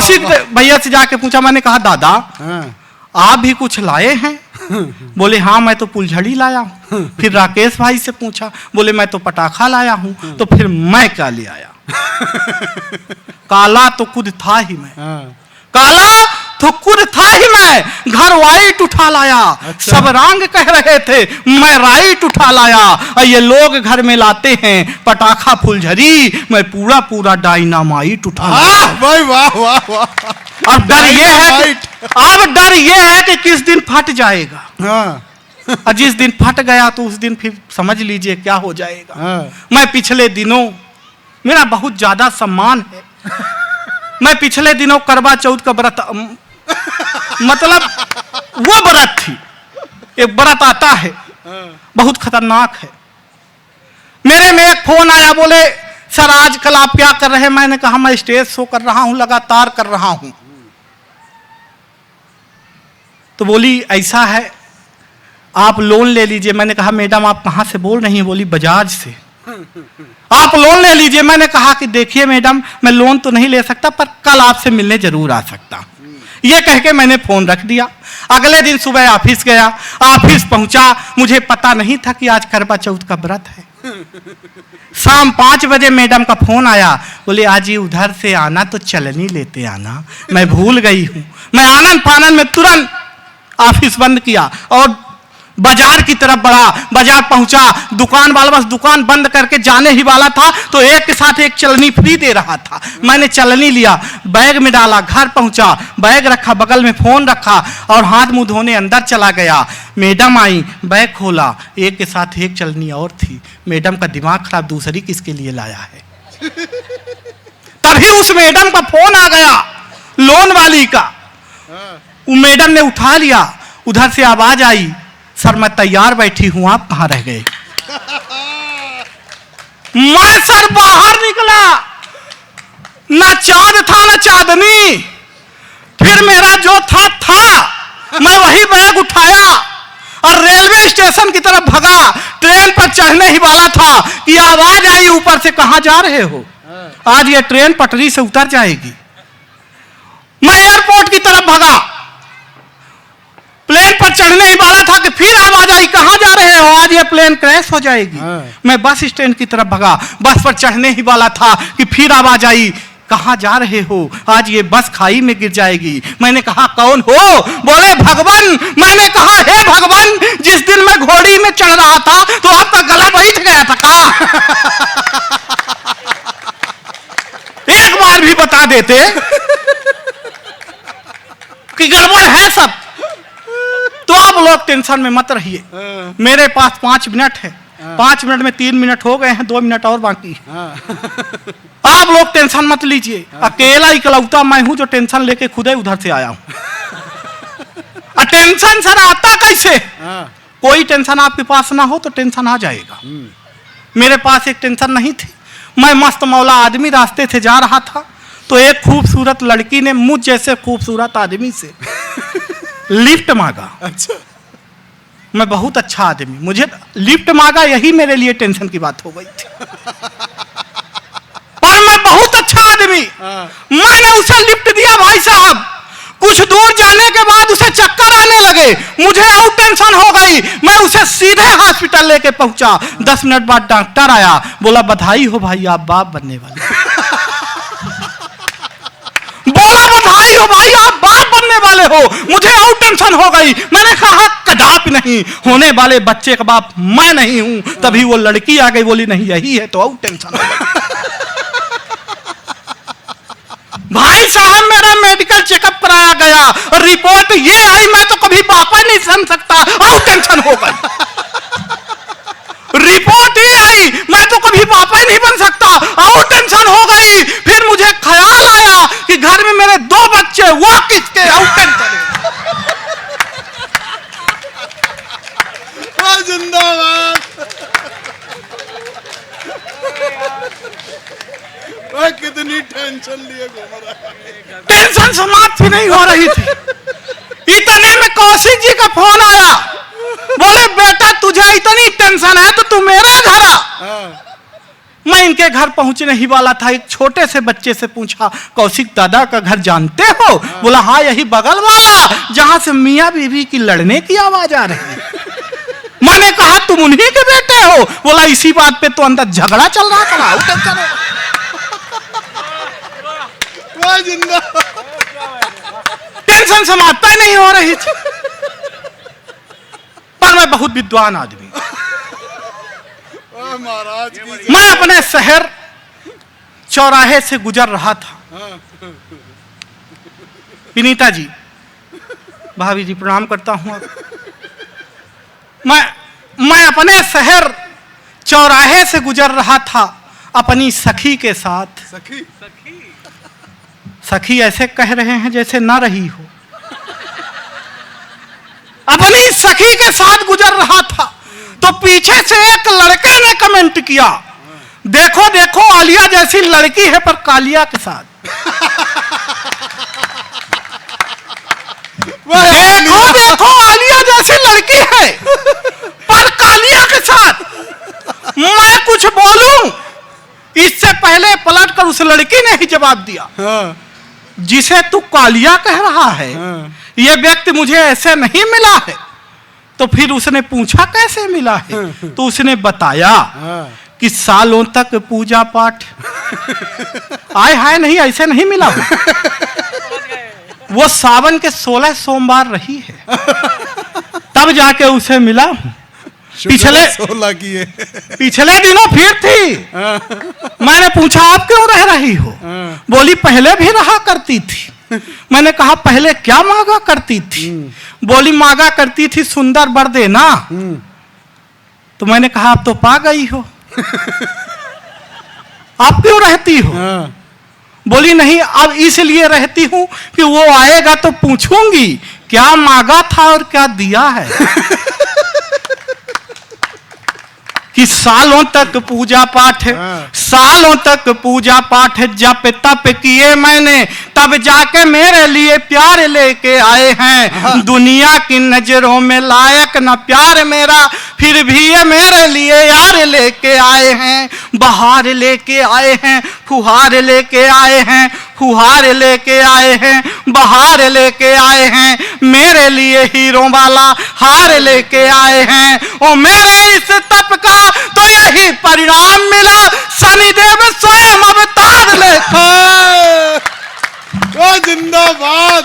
कौशिक भैया से जाके पूछा, मैंने कहा दादा आप भी कुछ लाए हैं? बोले हाँ मैं तो फुलझड़ी लाया हूँ। फिर राकेश भाई से पूछा, बोले मैं तो पटाखा लाया हूँ। तो फिर मैं क्या ले आया? काला तो खुद था ही मैं, काला तो खुद था ही मैं, घर वाइट उठा लाया। अच्छा। सब रंग कह रहे थे, मैं राइट उठा लाया। और ये लोग घर में लाते हैं पटाखा फुलझड़ी, मैं पूरा पूरा डायनामाइट उठा लाया। भाई वाह वाह वाह। अब डर ये है, अब डर ये है कि किस दिन फट जाएगा। हाँ। और जिस दिन फट गया तो उस दिन फिर समझ लीजिए क्या हो जाएगा। हाँ। मैं पिछले दिनों, मेरा बहुत ज्यादा सम्मान है, मैं पिछले दिनों करवा चौथ का व्रत, मतलब वो व्रत थी, एक व्रत आता है बहुत खतरनाक है। मेरे में एक फोन आया, बोले सर आजकल आप क्या कर रहे हैं? मैंने कहा मैं स्टेज शो कर रहा हूं, लगातार कर रहा हूं। तो बोली ऐसा है आप लोन ले लीजिए। मैंने कहा मैडम आप कहां से बोल रही हैं? बोली बजाज से। आप लोन ले लीजिए। मैंने कहा कि देखिए मैडम मैं लोन तो नहीं ले सकता, पर कल आपसे मिलने जरूर आ सकता हूं। ये कह के मैंने फोन रख दिया। अगले दिन सुबह ऑफिस गया, ऑफिस पहुंचा, मुझे पता नहीं था कि आज करवा चौथ का व्रत है। शाम 5 बजे मैडम का फोन आया, बोले आज ये उधर से आना तो चलनी लेते आना। मैं भूल गई हूं। मैं आनंद फानंद में तुरंत ऑफिस बंद किया और बाजार की तरफ बढ़ा। बाजार पहुंचा, दुकान वाला बस दुकान बंद करके जाने ही वाला था तो एक के साथ एक चलनी फ्री दे रहा था। मैंने चलनी लिया, बैग में डाला, घर पहुंचा, बैग रखा, बगल में फोन रखा और हाथ मुंह धोने अंदर चला गया। मैडम आई, बैग खोला, एक के साथ एक चलनी और थी। मैडम का दिमाग खराब, दूसरी किसके लिए लाया है? तभी उस मैडम का फोन आ गया, लोन वाली का। वो मैडम ने उठा लिया, उधर से आवाज आई, सर मैं तैयार बैठी हूं, आप कहां रह गए? मैं सर बाहर निकला, ना चांद था ना चांदनी। फिर मेरा जो था मैं वही बैग उठाया और रेलवे स्टेशन की तरफ भगा। ट्रेन पर चढ़ने ही वाला था कि आवाज आई ऊपर से, कहां जा रहे हो? आज ये ट्रेन पटरी से उतर जाएगी। मैं एयरपोर्ट की तरफ भगा, प्लेन पर चढ़ने ही वाला था कि फिर आवाज आई, कहां जा रहे हो? आज ये प्लेन क्रैश हो जाएगी। मैं बस स्टैंड की तरफ भगा, बस पर चढ़ने ही वाला था कि फिर आवाज आई, कहां जा रहे हो? आज ये बस खाई में गिर जाएगी। मैंने कहा कौन हो? बोले भगवान। मैंने कहा हे भगवान, जिस दिन मैं घोड़ी में चढ़ रहा था तो आपका गला बैठ गया था का? एक बार भी बता देते कि गड़बड़ है सब, तो आप लोग टेंशन में मत रहिए। मेरे पास 5 मिनट है, 5 मिनट में 3 मिनट हो गए हैं, 2 मिनट और बाकी। आप लोग टेंशन मत लीजिए। अकेला इकलौता मैं हूं जो टेंशन लेके खुद ही उधर से आया हूं। टेंशन सर आता कैसे? कोई टेंशन आपके पास ना हो तो टेंशन आ जाएगा। मेरे पास एक टेंशन नहीं थी। मैं मस्त मौला आदमी रास्ते से जा रहा था तो एक खूबसूरत लड़की ने मुझ जैसे खूबसूरत आदमी से लिफ्ट मांगा। अच्छा। मैं बहुत अच्छा आदमी, मुझे लिफ्ट मांगा, यही मेरे लिए टेंशन की बात हो गई थी। पर मैं बहुत अच्छा आदमी, मैंने उसे लिफ्ट दिया। भाई साहब कुछ दूर जाने के बाद उसे चक्कर आने लगे, मुझे और टेंशन हो गई। मैं उसे सीधे हॉस्पिटल लेके पहुंचा। 10 मिनट बाद डॉक्टर आया, बोला बधाई हो भाई आप बाप बनने वाले। बोला बधाई हो भाई आप बाप बनने वाले हो। मुझे और टेंशन हो गई। मैंने कहा कदापि नहीं, होने वाले बच्चे का बाप मैं नहीं हूं। तभी वो लड़की आ गई, बोली नहीं यही है, तो और टेंशन हो गई। भाई साहब मेरा मेडिकल चेकअप कराया गया, रिपोर्ट ये आई मैं तो कभी बाप ही नहीं समझ सकता, और टेंशन हो गई। रिपोर्ट ये आई मैं तो कभी बाप ही नहीं बन सकता, और टेंशन हो गई। फिर मुझे ख्याल आया कि घर में मेरे 2 बच्चे, वो किसके, और टेंशन। जिंदाबाद। कितनी टेंशन लिए घूम रहा है। टेंशन समाप्त ही नहीं हो रही थी। इतने में कौशिक जी का फोन आया, बोले बेटा तुझे इतनी टेंशन है तो तू मेरे घर आ। मैं इनके घर पहुंचने ही वाला था, एक छोटे से बच्चे से पूछा, कौशिक दादा का घर जानते हो? बोला हाँ, यही बगल वाला जहां से मियां बीवी की लड़ने की आवाज आ रही है। मैंने कहा तुम उन्हीं के बेटे हो? बोला इसी बात पे तो अंदर झगड़ा चल रहा था। वाह जिंदा। टेंशन समाप्त नहीं हो रही थी, पर मैं बहुत विद्वान आदमी। वाह महाराज की। मैं अपने शहर चौराहे से गुजर रहा था। विनीता जी, भाभी जी प्रणाम करता हूं। मैं अपने शहर चौराहे से गुजर रहा था अपनी सखी के साथ। सखी सखी ऐसे कह रहे हैं जैसे ना रही हो। अपनी सखी के साथ गुजर रहा था तो पीछे से एक लड़के ने कमेंट किया, देखो देखो आलिया जैसी लड़की है पर कालिया के साथ। देखो देखो आलिया जैसी लड़की है पर कालिया के साथ। मैं कुछ बोलूं इससे पहले पलट कर उस लड़की ने ही जवाब दिया, हाँ। जिसे तू कालिया कह रहा है, हाँ। यह व्यक्ति मुझे ऐसे नहीं मिला है। तो फिर उसने पूछा कैसे मिला है? तो उसने बताया हाँ। कि सालों तक पूजा पाठ। आय हाय नहीं, ऐसे नहीं मिला हूं। वो सावन के 16 सोमवार रही है तब जाके उसे मिला हूं। पिछले 16 की है। पिछले दिनों फिर थी। मैंने पूछा आप क्यों रह रही हो? बोली पहले भी रहा करती थी। मैंने कहा पहले क्या मांगा करती थी? बोली मांगा करती थी सुंदर वर देना। तो मैंने कहा आप तो पा गई हो, आप क्यों रहती हो? बोली नहीं, अब इसलिए रहती हूं कि वो आएगा तो पूछूंगी क्या मांगा था और क्या दिया है। कि सालों तक पूजा पाठ, सालों तक पूजा पाठ जप तप किए मैंने, तब जाके मेरे लिए प्यार लेके आए हैं। दुनिया की नजरों में लायक न प्यार मेरा, फिर भी ये मेरे लिए यार लेके आए हैं। बहार लेके आए हैं, फुहार लेके आए हैं, फुहार लेके आए हैं, बहार लेके आए हैं। मेरे लिए हीरो वाला हार लेके आए हैं। और मेरे इस तप का तो यही परिणाम मिला, शनिदेव स्वयं अवतार लेके। वाह जिंदाबाद।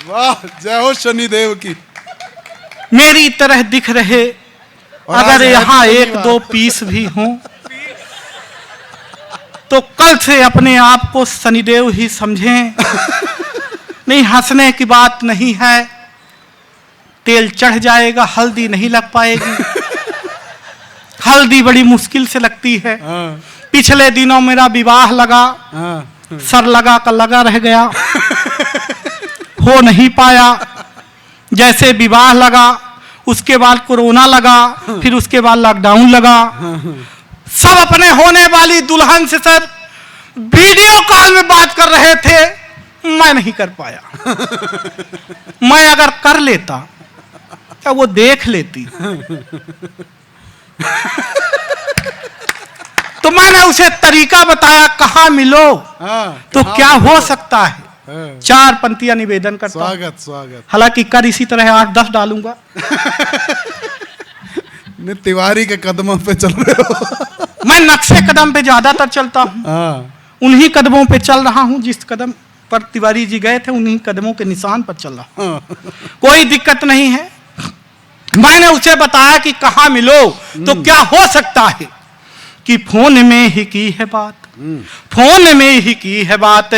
वाह, जय हो शनिदेव की। मेरी तरह दिख रहे अगर यहाँ एक दो पीस भी हों तो कल से अपने आप को शनिदेव ही समझें। नहीं, हंसने की बात नहीं है। तेल चढ़ जाएगा, हल्दी नहीं लग पाएगी। हल्दी बड़ी मुश्किल से लगती है। पिछले दिनों मेरा विवाह लगा, सर लगा का लगा रह गया, हो नहीं पाया। जैसे विवाह लगा उसके बाद कोरोना लगा, फिर उसके बाद लॉकडाउन लगा। सब अपने होने वाली दुल्हन से सर वीडियो कॉल में बात कर रहे थे, मैं नहीं कर पाया। मैं अगर कर लेता क्या वो देख लेती। तो मैंने उसे तरीका बताया कहाँ मिलो तो क्या हो सकता है। 4 पंक्तियां निवेदन करता हूं। स्वागत स्वागत। हालांकि कर इसी तरह 8-10 डालूंगा। तिवारी के कदमों पे चल रहे हो। मैं नक्शे कदम पे ज्यादातर चलता हूँ, उन्हीं कदमों पे चल रहा हूँ जिस कदम पर तिवारी जी गए थे, उन्हीं कदमों के निशान पर चल रहा हूँ। कोई दिक्कत नहीं है। मैंने उसे बताया कि कहाँ मिलो तो क्या हो सकता है कि फोन में ही की है बात, फोन में ही की है बात।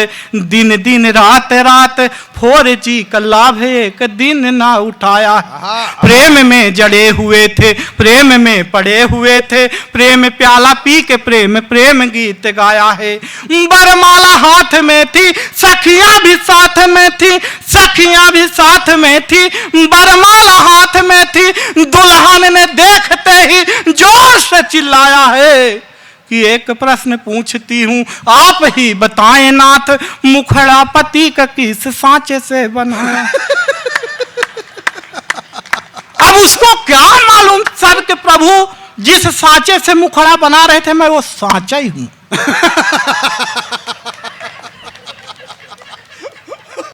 दिन दिन रात रात 4G का लाभ एक दिन ना उठाया। प्रेम में जड़े हुए थे, प्रेम में पड़े हुए थे, प्रेम प्याला पी के प्रेम प्रेम गीत गाया है। बरमाला हाथ में थी, सखियां भी साथ में थी, सखियां भी साथ में थी। बरमाला हाथ में थी, दुल्हन ने देखते ही जोर से चिल्लाया है कि एक प्रश्न पूछती हूँ आप ही बताएं नाथ, मुखड़ा पति का किस सांचे से बना। अब उसको क्या मालूम सर के प्रभु जिस सांचे से मुखड़ा बना रहे थे मैं वो सांचा ही हूं।